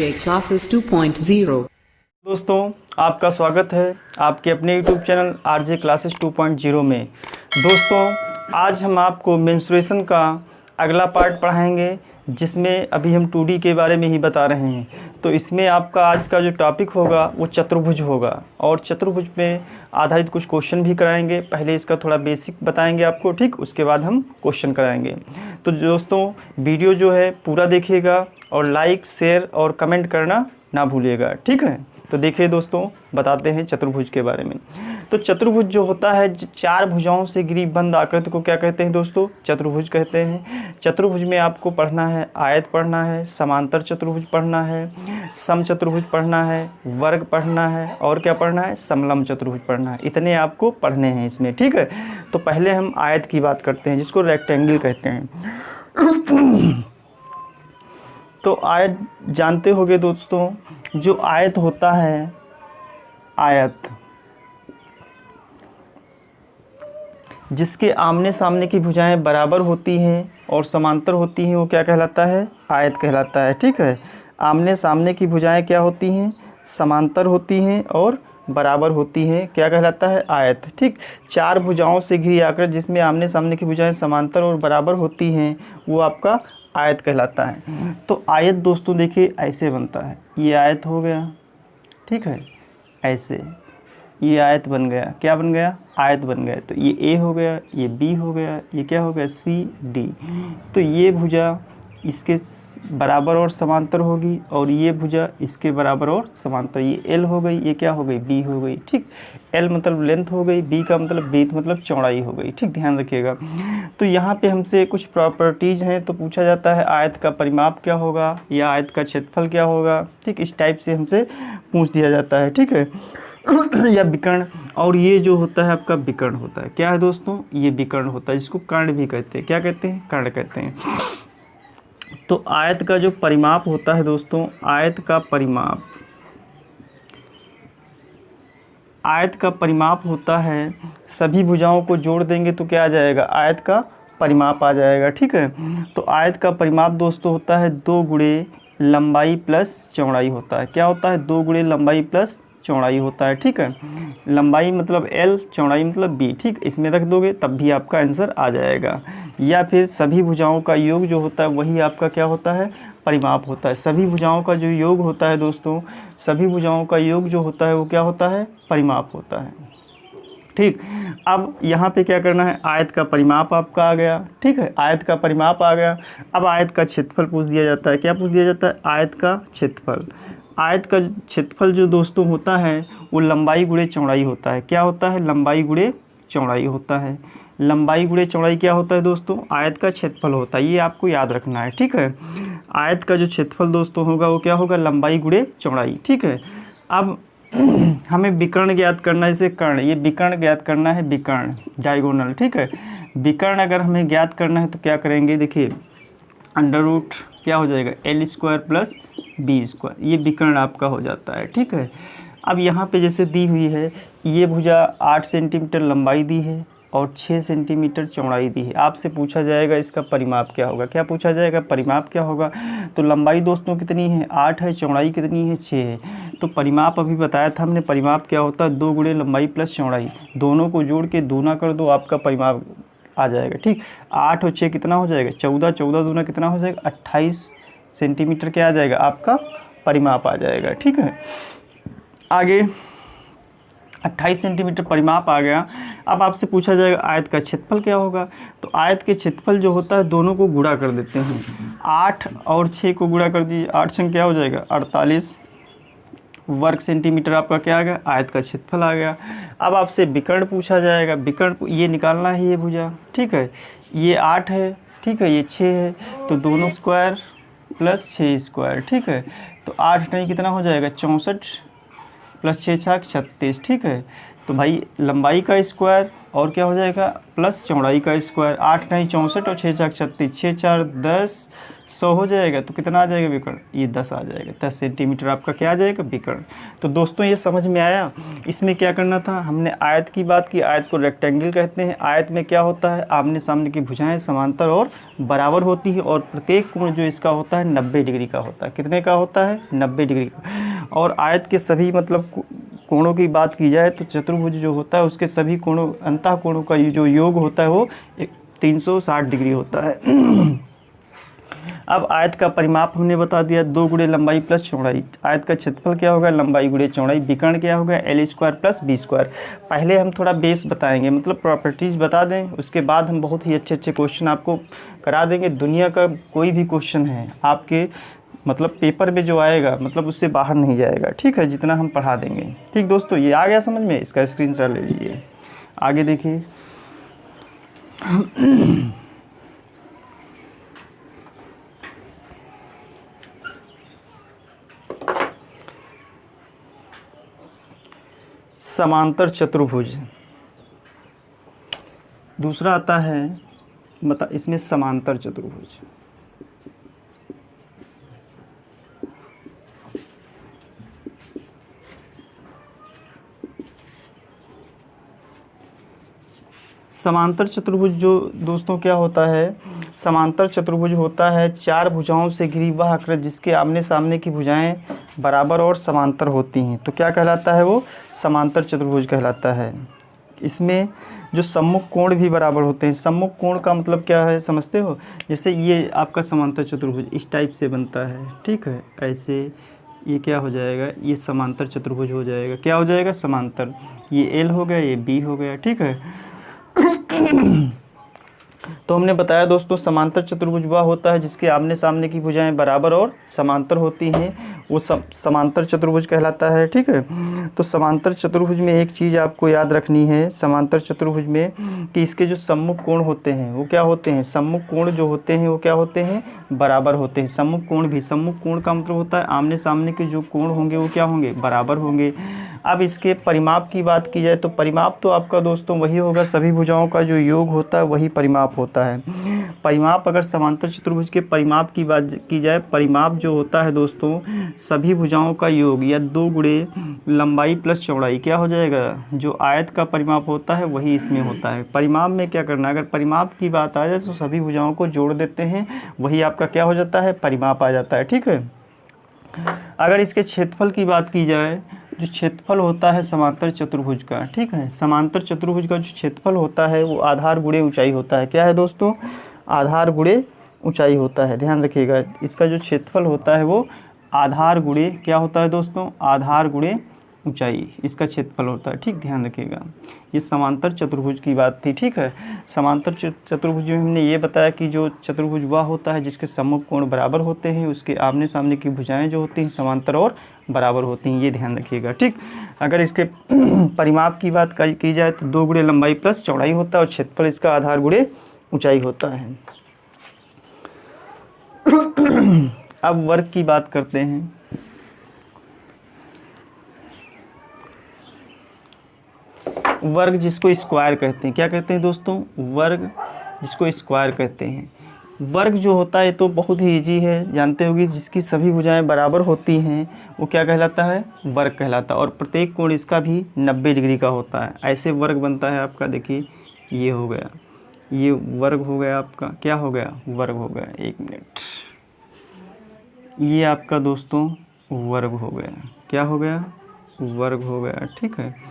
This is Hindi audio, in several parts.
RJ Classes 2.0। दोस्तों, आपका स्वागत है आपके अपने YouTube चैनल RJ Classes 2.0 में। दोस्तों, आज हम आपको मेंस्ट्रुएशन का अगला पार्ट पढ़ाएंगे, जिसमें अभी हम 2D के बारे में ही बता रहे हैं। तो इसमें आपका आज का जो टॉपिक होगा वो चतुर्भुज होगा, और चतुर्भुज में आधारित कुछ क्वेश्चन भी कराएंगे। पहले इसका थोड़ा बेसिक बताएंगे आपको, ठीक, उसके बाद हम क्वेश्चन कराएंगे। तो दोस्तों, वीडियो जो है पूरा देखिएगा और लाइक, शेयर और कमेंट करना ना भूलिएगा, ठीक है। तो देखिए दोस्तों, बताते हैं चतुर्भुज के बारे में। तो चतुर्भुज जो होता है, चार भुजाओं से घिरी बंद आकृति को क्या कहते हैं दोस्तों? चतुर्भुज कहते हैं। चतुर्भुज में आपको पढ़ना है आयत पढ़ना है, समांतर चतुर्भुज पढ़ना है, समचतुर्भुज पढ़ना है, वर्ग पढ़ना है, और क्या पढ़ना है? समलंब चतुर्भुज पढ़ना है। इतने आपको पढ़ने हैं इसमें, ठीक है। तो पहले हम आयत की बात करते हैं, जिसको रेक्टेंगल कहते हैं। तो आयत जानते होंगे दोस्तों, जो आयत होता है, आयत जिसके आमने सामने की भुजाएं बराबर होती हैं और समांतर होती हैं, वो क्या कहलाता है? आयत कहलाता है, ठीक है। आमने सामने की भुजाएं क्या होती हैं? समांतर होती हैं और बराबर होती हैं, क्या कहलाता है? आयत, ठीक। चार भुजाओं से घिरी आकृति जिसमें आमने सामने की भुजाएं समांतर और बराबर होती हैं, वो आपका आयत कहलाता है। तो आयत दोस्तों देखिए ऐसे बनता है, ये आयत हो गया, ठीक है, ऐसे ये आयत बन गया। क्या बन गया? आयत बन गया। तो ये ए हो गया, ये बी हो गया, ये क्या हो गया? C D. तो ये भुजा इसके बराबर और समांतर होगी, और ये भुजा इसके बराबर और समांतर। ये एल हो गई, ये क्या हो गई? बी हो गई, ठीक। एल मतलब लेंथ हो गई, बी का मतलब ब्रीथ मतलब चौड़ाई हो गई, ठीक, ध्यान रखिएगा। तो यहाँ पे हमसे कुछ प्रॉपर्टीज़ हैं, तो पूछा जाता है आयत का परिमाप क्या होगा, या आयत का क्षेत्रफल क्या होगा, ठीक। इस टाइप से हमसे पूछ दिया जाता है, ठीक है। या विकर्ण, और ये जो होता है आपका विकर्ण होता है। क्या है दोस्तों? ये विकर्ण होता है, जिसको कर्ण भी कहते हैं। क्या कहते हैं? कर्ण कहते हैं। तो आयत का जो परिमाप होता है दोस्तों, आयत का परिमाप होता है, सभी भुजाओं को जोड़ देंगे तो क्या आ जाएगा? आयत का परिमाप आ जाएगा, ठीक है। तो आयत का परिमाप दोस्तों होता है 2 गुणे लंबाई प्लस चौड़ाई होता है। क्या होता है? 2 गुणे लंबाई प्लस चौड़ाई होता है, ठीक है। लंबाई मतलब L, चौड़ाई मतलब B, ठीक। इसमें रख दोगे तब भी आपका आंसर आ जाएगा। या फिर सभी भुजाओं का योग जो होता है, वही आपका क्या होता है? परिमाप होता है। सभी भुजाओं का जो योग होता है दोस्तों, सभी भुजाओं का योग जो होता है वो क्या होता है? परिमाप होता है, ठीक। अब यहाँ पे क्या करना है? आयत का परिमाप आपका आ गया, ठीक है। आयत का परिमाप आ गया। अब आयत का क्षेत्रफल पूछ दिया जाता है। क्या पूछ दिया जाता है? आयत का क्षेत्रफल। आयत का क्षेत्रफल जो दोस्तों होता है, वो लंबाई गुणे चौड़ाई होता है। क्या होता है? लंबाई गुणे चौड़ाई होता है। लंबाई गुणे चौड़ाई क्या होता है दोस्तों? आयत का क्षेत्रफल होता है। ये आपको याद रखना है, ठीक है। आयत का जो क्षेत्रफल दोस्तों होगा वो क्या होगा? लंबाई गुणे चौड़ाई, ठीक है। अब हमें विकर्ण ज्ञात करना है, इसे कर्ण, ये विकर्ण ज्ञात करना है, विकर्ण डायगोनल, ठीक है। विकर्ण अगर हमें ज्ञात करना है तो क्या करेंगे? देखिए, अंडर रूट क्या हो जाएगा? L² प्लस B², ये विकर्ण आपका हो जाता है, ठीक है। अब यहाँ पे जैसे दी हुई है, ये भुजा 8 सेंटीमीटर लंबाई दी है और 6 सेंटीमीटर चौड़ाई दी है। आपसे पूछा जाएगा इसका परिमाप क्या होगा। क्या पूछा जाएगा? परिमाप क्या होगा। तो लंबाई दोस्तों कितनी है? 8 है, चौड़ाई कितनी है? 6 है। तो परिमाप अभी बताया था हमने, परिमाप क्या होता है? 2 गुणे लंबाई प्लस चौड़ाई, दोनों को जोड़ के दूना कर दो, आपका परिमाप आ जाएगा, ठीक। 8 और 6 कितना हो जाएगा? 14, 14 दूना कितना हो जाएगा? 28 सेंटीमीटर क्या आ जाएगा? आपका परिमाप आ जाएगा, ठीक है। आगे 28 सेंटीमीटर परिमाप आ गया। अब आपसे पूछा जाएगा आयत का क्षेत्रफल क्या होगा। तो आयत के क्षेत्रफल जो होता है, दोनों को गुणा कर देते हैं। 8 और 6 को गुणा कर दीजिए, 8 से क्या हो जाएगा? 48 वर्ग सेंटीमीटर आपका क्या आ गया? आयत का क्षेत्रफल आ गया। अब आपसे विकर्ण पूछा जाएगा। विकर्ण ये निकालना है, ये भुजा, ठीक है। ये 8 है, ठीक है, ये 6 है, तो दोनों स्क्वायर प्लस 6 स्क्वायर, ठीक है। तो 8 नहीं कितना हो जाएगा? 64 प्लस 6 छाक 36, ठीक है। तो भाई लंबाई का स्क्वायर और क्या हो जाएगा प्लस चौड़ाई का स्क्वायर। 8 नहीं 64 और 6 4 36, 6 4 10, 100 हो जाएगा। तो कितना आ जाएगा विकर्ण, ये 10 आ जाएगा। 10 सेंटीमीटर आपका क्या आ जाएगा विकर्ण। तो दोस्तों ये समझ में आया। इसमें क्या करना था, हमने आयत की बात की। आयत को रेक्टेंगल कहते हैं। आयत में क्या होता है, आमने सामने की भुजाएं समांतर और बराबर होती है और प्रत्येक कोण जो इसका होता है 90 डिग्री का होता है। कितने का होता है, 90 डिग्री का। और आयत के सभी मतलब कोणों की बात की जाए तो चतुर्भुज जो होता है उसके सभी कोणों अंतः कोणों का जो योग होता है वो 360 डिग्री होता है। अब आयत का परिमाप हमने बता दिया, 2 गुणे लंबाई प्लस चौड़ाई। आयत का क्षेत्रफल क्या होगा, लंबाई गुणे चौड़ाई। विकर्ण क्या होगा, L square plus B square. पहले हम थोड़ा बेस बताएंगे, मतलब प्रॉपर्टीज बता दें, उसके बाद हम बहुत ही अच्छे अच्छे क्वेश्चन आपको करा देंगे। दुनिया का कोई भी क्वेश्चन है आपके मतलब पेपर में जो आएगा मतलब उससे बाहर नहीं जाएगा, ठीक है, जितना हम पढ़ा देंगे। ठीक दोस्तों, ये आ गया समझ में, इसका स्क्रीनशॉट ले लीजिए। आगे देखिए, समांतर चतुर्भुज। दूसरा आता है इसमें समांतर चतुर्भुज। समांतर चतुर्भुज जो दोस्तों क्या होता है, समांतर चतुर्भुज होता है 4 भुजाओं से घिरी वह आकृति जिसके आमने सामने की भुजाएं बराबर और समांतर होती हैं। तो क्या कहलाता है, वो समांतर चतुर्भुज कहलाता है। इसमें जो सम्मुख कोण भी बराबर होते हैं। सम्मुख कोण का मतलब क्या है समझते हो, जैसे ये आपका समांतर चतुर्भुज इस टाइप से बनता है, ठीक है, ऐसे ये क्या हो जाएगा, ये समांतर चतुर्भुज हो जाएगा। क्या हो जाएगा, समांतर। ये एल हो गया, ये बी हो गया, ठीक है। तो हमने बताया दोस्तों समांतर चतुर्भुज वह होता है जिसके आमने सामने की भुजाएं बराबर और समांतर होती हैं, वो समांतर चतुर्भुज कहलाता है, ठीक है। तो समांतर चतुर्भुज में एक चीज़ आपको याद रखनी है समांतर चतुर्भुज में, कि इसके जो सम्मुख कोण होते हैं वो क्या होते हैं, सम्मुख कोण जो होते हैं वो क्या होते हैं, बराबर होते हैं। सम्मुख कोण भी, सम्मुख कोण का मतलब होता है आमने सामने के जो कोण होंगे वो क्या होंगे, बराबर होंगे। अब इसके परिमाप की बात की जाए तो परिमाप तो आपका दोस्तों वही होगा, सभी भुजाओं का जो योग होता है वही परिमाप होता है। परिमाप अगर समांतर चतुर्भुज के परिमाप की बात की जाए, परिमाप जो होता है दोस्तों सभी भुजाओं का योग या 2 गुणे लंबाई प्लस चौड़ाई। क्या हो जाएगा, जो आयत का परिमाप होता है वही इसमें होता है। परिमाप में क्या करना, अगर परिमाप की बात आ जाए तो सभी भुजाओं को जोड़ देते हैं, वही आपका क्या हो जाता है, परिमाप आ जाता है, ठीक है। अगर इसके क्षेत्रफल की बात की जाए, जो क्षेत्रफल होता है समांतर चतुर्भुज का, ठीक है, समांतर चतुर्भुज का जो क्षेत्रफल होता है वो आधार गुणे ऊंचाई होता है। क्या है दोस्तों, आधार गुणे ऊंचाई होता है, ध्यान रखिएगा। इसका जो क्षेत्रफल होता है वो आधार गुणे क्या होता है दोस्तों, आधार गुणे ऊंचाई इसका क्षेत्रफल होता है, ठीक, ध्यान रखिएगा। ये समांतर चतुर्भुज की बात थी, ठीक है। समांतर चतुर्भुज में हमने ये बताया कि जो चतुर्भुज वह होता है जिसके सम्मुख कोण बराबर होते हैं, उसके आमने सामने की भुजाएं जो होती हैं समांतर और बराबर होती हैं, ये ध्यान रखिएगा, ठीक। अगर इसके परिमाप की बात की जाए तो 2 गुणे लंबाई प्लस चौड़ाई होता है और क्षेत्रफल इसका आधार गुणे ऊंचाई होता है। अब वर्ग की बात करते हैं। वर्ग जिसको स्क्वायर कहते हैं, क्या कहते हैं दोस्तों, वर्ग जिसको स्क्वायर कहते हैं। वर्ग जो होता है तो बहुत ही इजी है, जानते होगी, जिसकी सभी भुजाएं बराबर होती हैं वो क्या कहलाता है, वर्ग कहलाता है। और प्रत्येक कोण इसका भी 90 डिग्री का होता है। ऐसे वर्ग बनता है आपका, देखिए ये हो गया, ये वर्ग हो गया आपका, क्या हो गया, वर्ग हो गया। 1 मिनट, ये आपका दोस्तों वर्ग हो गया, क्या हो गया, वर्ग हो गया, ठीक है।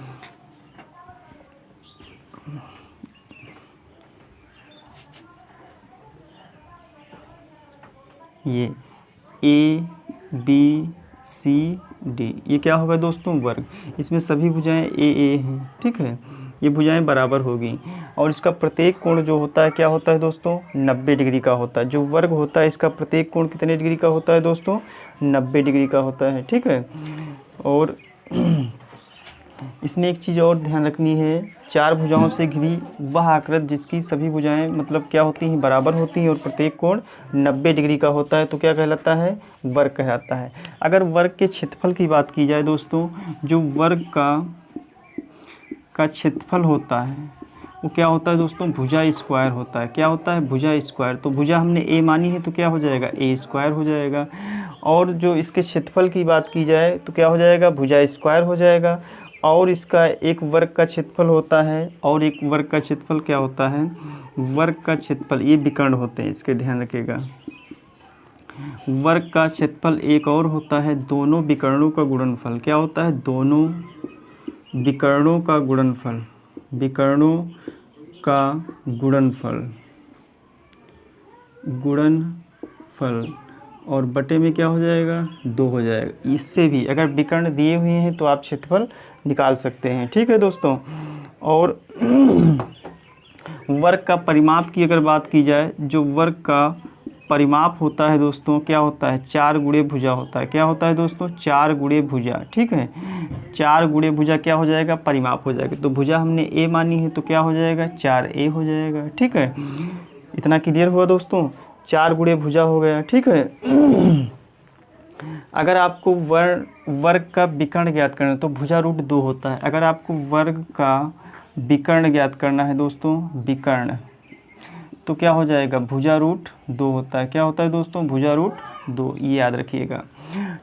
ये A B C D ये क्या होगा दोस्तों, वर्ग। इसमें सभी भुजाएं A हैं, ठीक है, ये भुजाएं बराबर होगी। और इसका प्रत्येक कोण जो होता है क्या होता है दोस्तों, 90 डिग्री का होता है। जो वर्ग होता है इसका प्रत्येक कोण कितने डिग्री का होता है दोस्तों, 90 डिग्री का होता है, ठीक है। और इसमें एक चीज़ और ध्यान रखनी है, 4 भुजाओं से घिरी वह आकृति जिसकी सभी भुजाएं मतलब क्या होती हैं, बराबर होती हैं और प्रत्येक कोण 90 डिग्री का होता है, तो क्या कहलाता है, वर्ग कहलाता है। अगर वर्ग के क्षेत्रफल की बात की जाए दोस्तों, जो वर्ग का का क्षेत्रफल होता है वो क्या होता है दोस्तों, भुजा स्क्वायर होता है। क्या होता है, भुजा स्क्वायर। तो भुजा हमने ए मानी है तो क्या हो जाएगा, ए स्क्वायर हो जाएगा। और जो इसके क्षेत्रफल की बात की जाए तो क्या हो जाएगा, भुजा स्क्वायर हो जाएगा। और इसका एक वर्ग का क्षेत्रफल होता है, और एक वर्ग का क्षेत्रफल क्या होता है, वर्ग का क्षेत्रफल, ये विकर्ण होते हैं, इसके ध्यान रखिएगा। वर्ग का क्षेत्रफल एक और होता है दोनों विकर्णों का गुणनफल। क्या होता है, दोनों विकर्णों का गुणनफल, विकर्णों का गुणनफल और बटे में क्या हो जाएगा, 2 हो जाएगा। इससे भी अगर विकर्ण दिए हुए हैं तो आप क्षेत्रफल निकाल सकते हैं, ठीक है दोस्तों। और वर्ग का परिमाप की अगर बात की जाए, जो वर्ग का परिमाप होता है दोस्तों क्या होता है, 4 गुणे भुजा होता है। क्या होता है दोस्तों, 4 गुणे भुजा, ठीक है। 4 गुणे भुजा क्या हो जाएगा, परिमाप हो जाएगा। तो भुजा हमने ए मानी है तो क्या हो जाएगा, 4a हो जाएगा, ठीक है। इतना क्लियर हुआ दोस्तों, 4 गुणे भुजा हो गया, ठीक है। अगर आपको वर्ग का विकर्ण ज्ञात करना है तो भुजा रूट 2 होता है। अगर आपको वर्ग का विकर्ण ज्ञात करना है दोस्तों, विकर्ण, तो क्या हो जाएगा, भुजा रूट 2 होता है। क्या होता है दोस्तों, भुजा रूट 2, ये याद रखिएगा,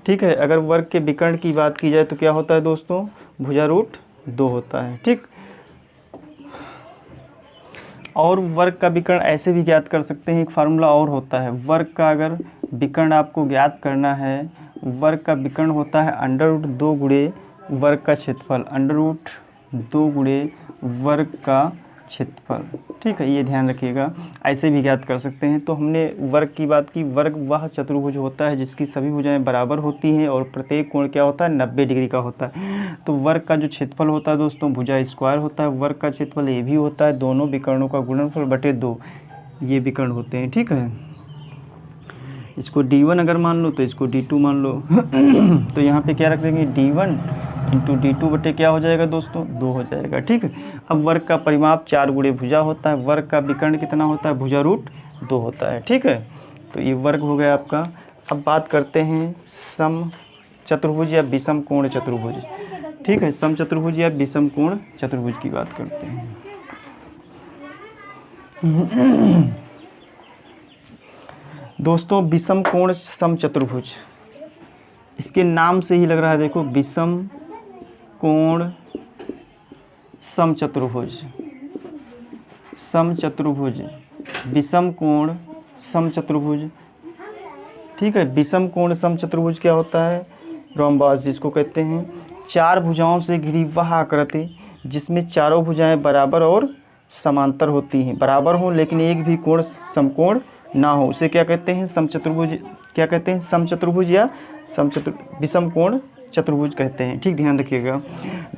ठीक है। अगर वर्ग के विकर्ण की बात की जाए तो क्या होता है दोस्तों, भुजा रूट 2 होता है, ठीक। और वर्ग का विकर्ण ऐसे भी ज्ञात कर सकते हैं, एक फार्मूला और होता है। वर्ग का अगर विकर्ण आपको ज्ञात करना है, वर्ग का विकर्ण होता है अंडर रूट 2 गुणे वर्ग का क्षेत्रफल, अंडर रूट 2 गुणे वर्ग का क्षेत्रफल, ठीक है। ये ध्यान रखिएगा, ऐसे भी ज्ञात कर सकते हैं। तो हमने वर्ग की बात की। वर्ग वह चतुर्भुज होता है जिसकी सभी भुजाएं बराबर होती हैं और प्रत्येक कोण क्या होता है, 90 डिग्री का होता है। तो वर्ग का जो क्षेत्रफल होता है दोस्तों, भुजा स्क्वायर होता है। वर्ग का क्षेत्रफल ये भी होता है दोनों विकर्णों का गुणनफल बटे 2, ये विकर्ण होते हैं, ठीक है। इसको D1 अगर मान लो तो इसको D2 मान लो। तो यहाँ पे क्या रख देंगे, D1 इंटू D2 बटे क्या हो जाएगा दोस्तों, 2 हो जाएगा, ठीक है। अब वर्ग का परिमाप 4 गुणे भुजा होता है। वर्ग का विकर्ण कितना होता है, भुजा रूट 2 होता है, ठीक है। तो ये वर्ग हो गया आपका। अब बात करते हैं सम चतुर्भुज या विषम कोण चतुर्भुज, ठीक है। सम चतुर्भुज या विषम कोण चतुर्भुज की बात करते हैं। दोस्तों विषम कोण सम चतुर्भुज, इसके नाम से ही लग रहा है, देखो, विषम कोण सम चतुर्भुज, सम चतुर्भुज, विषम कोण सम चतुर्भुज, ठीक है। विषम कोण सम चतुर्भुज क्या होता है, रोम्बस जिसको कहते हैं। 4 भुजाओं से घिरी वह आकृति जिसमें चारों भुजाएं बराबर और समांतर होती हैं, बराबर हो लेकिन एक भी कोण समकोण ना हो, उसे क्या कहते हैं, समचतुर्भुज। क्या कहते हैं, समचतुर्भुज या विषम कोण चतुर्भुज कहते हैं, ठीक, ध्यान रखिएगा।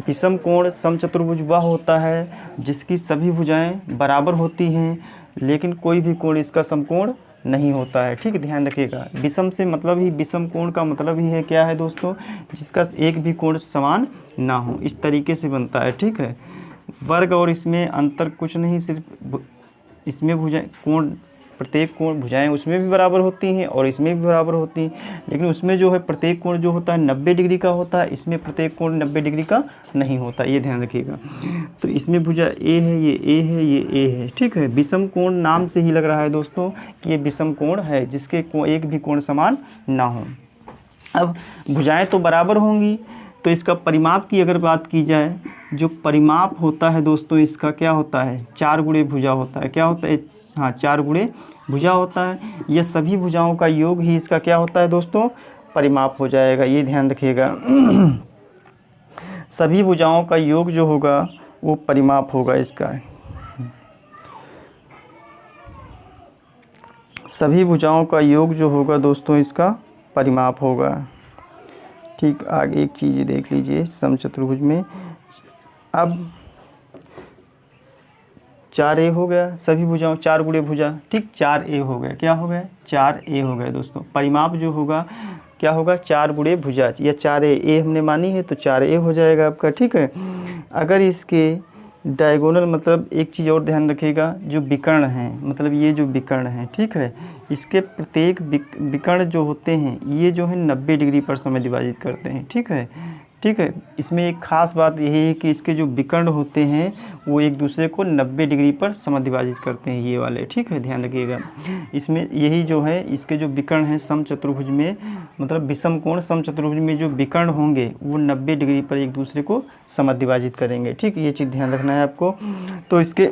विषम कोण समचतुर्भुज वह होता है जिसकी सभी भुजाएं बराबर होती हैं लेकिन कोई भी कोण इसका समकोण नहीं होता है, ठीक, ध्यान रखिएगा। विषम से मतलब ही, विषम कोण का मतलब ही है क्या है दोस्तों, जिसका एक भी कोण समान ना हो, इस तरीके से बनता है, ठीक है। वर्ग और इसमें अंतर कुछ नहीं, सिर्फ इसमें भुजाएं कोण, प्रत्येक कोण भुजाएं उसमें भी बराबर होती हैं और इसमें भी बराबर होती हैं, लेकिन उसमें जो है प्रत्येक कोण जो होता है 90 डिग्री का होता है, इसमें प्रत्येक कोण 90 डिग्री का नहीं होता, ये ध्यान रखिएगा। तो इसमें भुजा ए है, ये ए है, ये ए है, ठीक है। विषम कोण नाम से ही लग रहा है दोस्तों कि ये विषम कोण है जिसके एक भी कोण समान ना हो। अब भुजाएं तो बराबर होंगी तो इसका परिमाप की अगर बात की जाए, जो परिमाप होता है दोस्तों इसका क्या होता है, 4 गुणे भुजा होता है। क्या होता है, हाँ, 4 गुणे भुजा होता है। यह सभी भुजाओं का योग ही इसका क्या होता है दोस्तों, परिमाप हो जाएगा, ये ध्यान रखिएगा। सभी भुजाओं का योग जो होगा वो परिमाप होगा इसका। सभी भुजाओं का योग जो होगा दोस्तों इसका परिमाप होगा, ठीक। आगे एक चीज़ देख लीजिए समचतुर्भुज में, अब 4a हो गया, सभी भुजाओं 4 गुणे भुजा, ठीक, 4a हो गया। क्या हो गया, 4a हो गया दोस्तों। परिमाप जो होगा क्या होगा, 4 गुणे भुजा या 4a हमने मानी है तो 4a हो जाएगा आपका, ठीक है। अगर इसके डायगोनल, मतलब एक चीज़ और ध्यान रखिएगा, जो विकर्ण हैं, मतलब ये जो विकर्ण हैं, ठीक है, इसके प्रत्येक विकर्ण जो होते हैं ये जो है 90 डिग्री पर समय विभाजित करते हैं, ठीक है। ठीक है। इसमें एक ख़ास बात यही है कि इसके जो विकर्ण होते हैं वो एक दूसरे को 90 डिग्री पर समद्विभाजित करते हैं, ये वाले, ठीक है, ध्यान रखिएगा। इसमें यही जो है इसके जो विकर्ण हैं समचतुर्भुज में, मतलब विषम कोण समचतुर्भुज में जो विकर्ण होंगे वो 90 डिग्री पर एक दूसरे को समद्विभाजित करेंगे, ठीक, ये चीज़ ध्यान रखना है आपको। तो इसके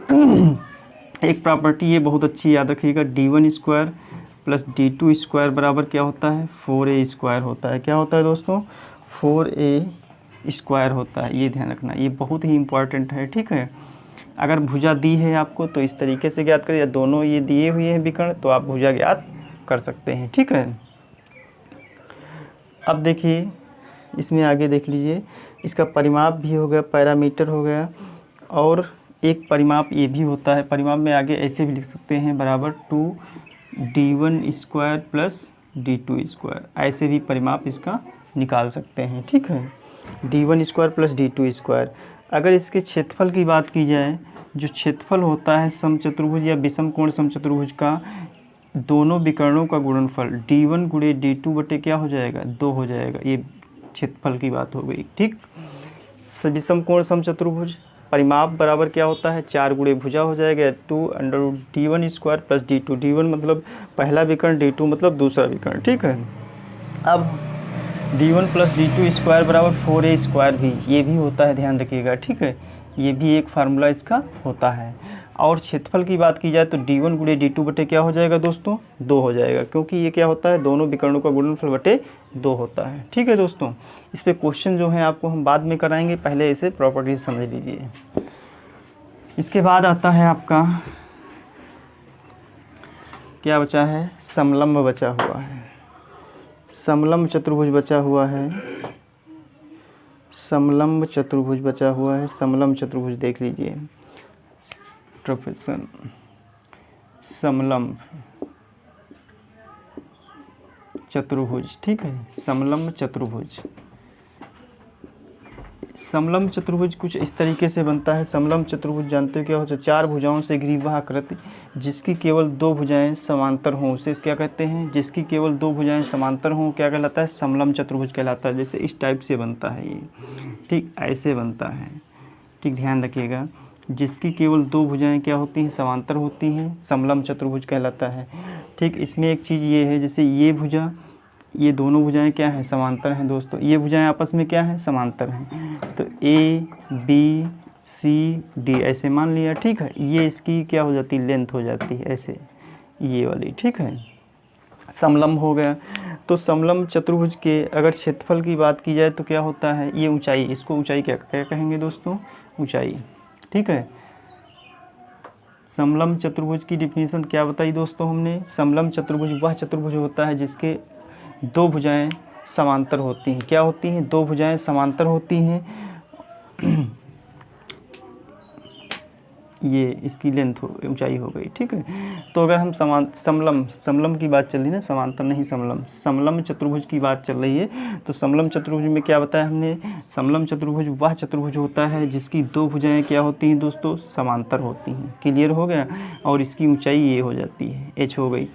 एक प्रॉपर्टी ये बहुत अच्छी याद रखिएगा, d1 square plus d2 square बराबर क्या होता है, 4a स्क्वायर होता है। क्या होता है दोस्तों, 4a स्क्वायर होता है, ये ध्यान रखना, ये बहुत ही इम्पॉर्टेंट है, ठीक है। अगर भुजा दी है आपको तो इस तरीके से ज्ञात करें, या दोनों ये दिए हुए हैं विकर्ण तो आप भुजा ज्ञात कर सकते हैं, ठीक है। अब देखिए इसमें आगे देख लीजिए, इसका परिमाप भी हो गया, पैरामीटर हो गया, और एक परिमाप ये भी होता है। परिमाप में आगे ऐसे भी लिख सकते हैं, बराबर 2d1 square plus d2 square, ऐसे भी परिमाप इसका निकाल सकते हैं, ठीक है, d1 square plus d2 square. अगर इसके क्षेत्रफल की बात की जाए, जो क्षेत्रफल होता है समचतुर्भुज या विषम कोण समचतुर्भुज का, दोनों विकर्णों का गुणनफल d1 गुणे d2 बटे क्या हो जाएगा, 2 हो जाएगा, ये क्षेत्रफल की बात हो गई, ठीक। विषम कोण समचतुर्भुज परिमाप बराबर क्या होता है, 4 गुणे भुजा हो जाएगा, 2√d1 square plus d2, d1 मतलब पहला विकर्ण, d2 मतलब दूसरा विकर्ण, ठीक है। अब d1 प्लस d2 स्क्वायर बराबर 4a स्क्वायर भी, ये भी होता है, ध्यान रखिएगा, ठीक है, ये भी एक फार्मूला इसका होता है। और क्षेत्रफल की बात की जाए तो d1 गुणे d2 बटे क्या हो जाएगा दोस्तों, 2 हो जाएगा, क्योंकि ये क्या होता है, दोनों विकर्णों का गुणनफल बटे 2 होता है, ठीक है दोस्तों। इस पे क्वेश्चन जो है आपको हम बाद में कराएंगे, पहले इसे प्रॉपर्टीज समझ लीजिए। इसके बाद आता है आपका क्या बचा है, समलंब बचा हुआ है, समलंब चतुर्भुज बचा हुआ है, समलंब चतुर्भुज बचा हुआ है। समलंब चतुर्भुज देख लीजिए, प्रोफेशन समलंब चतुर्भुज, ठीक है, समलंब चतुर्भुज। समलंब चतुर्भुज कुछ इस तरीके से बनता है। समलंब चतुर्भुज जानते हो क्या होता है, 4 भुजाओं से घिरी वह आकृति जिसकी केवल 2 भुजाएं समांतर हों, उसे क्या कहते हैं, जिसकी केवल 2 भुजाएं समांतर हों, क्या कहलाता है, समलंब चतुर्भुज कहलाता है। जैसे इस टाइप से बनता है ये, ठीक, ऐसे बनता है, ठीक, ध्यान रखिएगा, जिसकी केवल 2 भुजाएं क्या होती हैं, समांतर होती हैं, समलंब चतुर्भुज कहलाता है, ठीक। इसमें एक चीज़ ये है, जैसे ये भुजा, ये दोनों भुजाएं क्या हैं, समांतर हैं दोस्तों, ये भुजाएं आपस में क्या हैं, समांतर हैं, तो ए बी सी डी ऐसे मान लिया, ठीक है। ये इसकी क्या हो जाती है, लेंथ हो जाती है ऐसे, ये वाली, ठीक है, समलंब हो गया। तो समलंब चतुर्भुज के अगर क्षेत्रफल की बात की जाए तो क्या होता है, ये ऊंचाई, इसको ऊंचाई क्या क्या कहेंगे दोस्तों, ऊंचाई, ठीक है। समलंब चतुर्भुज की डिफिनीशन क्या बताई दोस्तों हमने, समलंब चतुर्भुज वह चतुर्भुज होता है जिसके 2 भुजाएं समांतर होती हैं, क्या होती हैं, 2 भुजाएं समांतर होती हैं, ये इसकी लेंथ ऊंचाई हो गई, ठीक है। तो अगर हम समलंब की बात चल रही है ना, समांतर नहीं समलंब चतुर्भुज की बात चल रही है, तो समलंब चतुर्भुज में क्या बताया हमने, समलंब चतुर्भुज वह चतुर्भुज होता है जिसकी 2 भुजाएं क्या होती हैं दोस्तों, समांतर होती हैं, क्लियर हो गया, और इसकी ऊंचाई ये हो जाती है, h हो गई।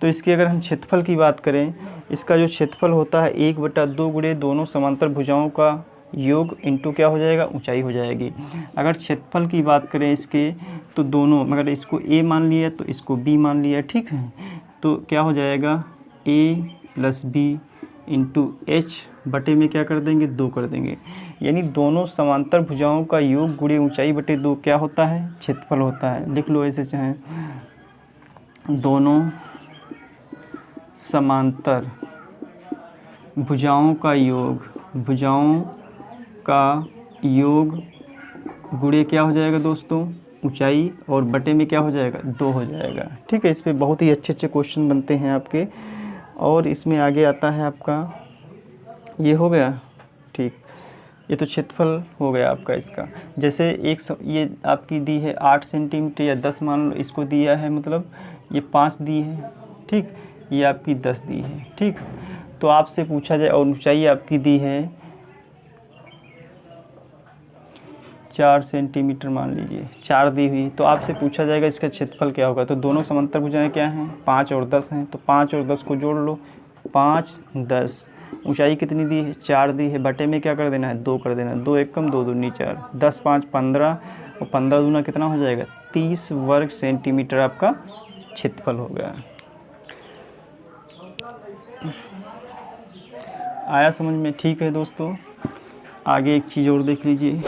तो इसके अगर हम क्षेत्रफल की बात करें, इसका जो क्षेत्रफल होता है 1/2 गुणे दोनों समांतर भुजाओं का योग इंटू क्या हो जाएगा, ऊंचाई हो जाएगी। अगर क्षेत्रफल की बात करें इसके, तो दोनों, मगर इसको a मान लिया तो इसको b मान लिया, ठीक है, तो क्या हो जाएगा, a plus b into h बटे में क्या कर देंगे, 2 कर देंगे, यानी दोनों समांतर भुजाओं का योग गुणे ऊंचाई बटे 2 क्या होता है, क्षेत्रफल होता है। लिख लो ऐसे चाहें, दोनों समांतर भुजाओं का योग गुणे क्या हो जाएगा दोस्तों, ऊंचाई, और बटे में क्या हो जाएगा, 2 हो जाएगा, ठीक है। इस पे बहुत ही अच्छे अच्छे क्वेश्चन बनते हैं आपके। और इसमें आगे आता है आपका, ये हो गया, ठीक, ये तो क्षेत्रफल हो गया आपका इसका। जैसे ये आपकी दी है 8 सेंटीमीटर या 10 मान लो, इसको दिया है, मतलब ये 5 दी है, ठीक, ये आपकी 10 दी है, ठीक। तो आपसे पूछा जाए, और ऊंचाई आपकी दी है 4 सेंटीमीटर मान लीजिए, 4 दी हुई, तो आपसे पूछा जाएगा इसका क्षेत्रफल क्या होगा। तो दोनों समांतर भुजाएं क्या हैं, 5 और 10 हैं, तो 5 और 10 को जोड़ लो, 5 10, ऊंचाई कितनी दी है 4 दी है, बटे में क्या कर देना है 2 कर देना है, 2 एक कम 2 दूनी 4, 10 5 15 और 15 दूना कितना हो जाएगा 30 वर्ग सेंटीमीटर आपका क्षेत्रफल हो गया। आया समझ में? ठीक है दोस्तों, आगे एक चीज़ और देख लीजिए।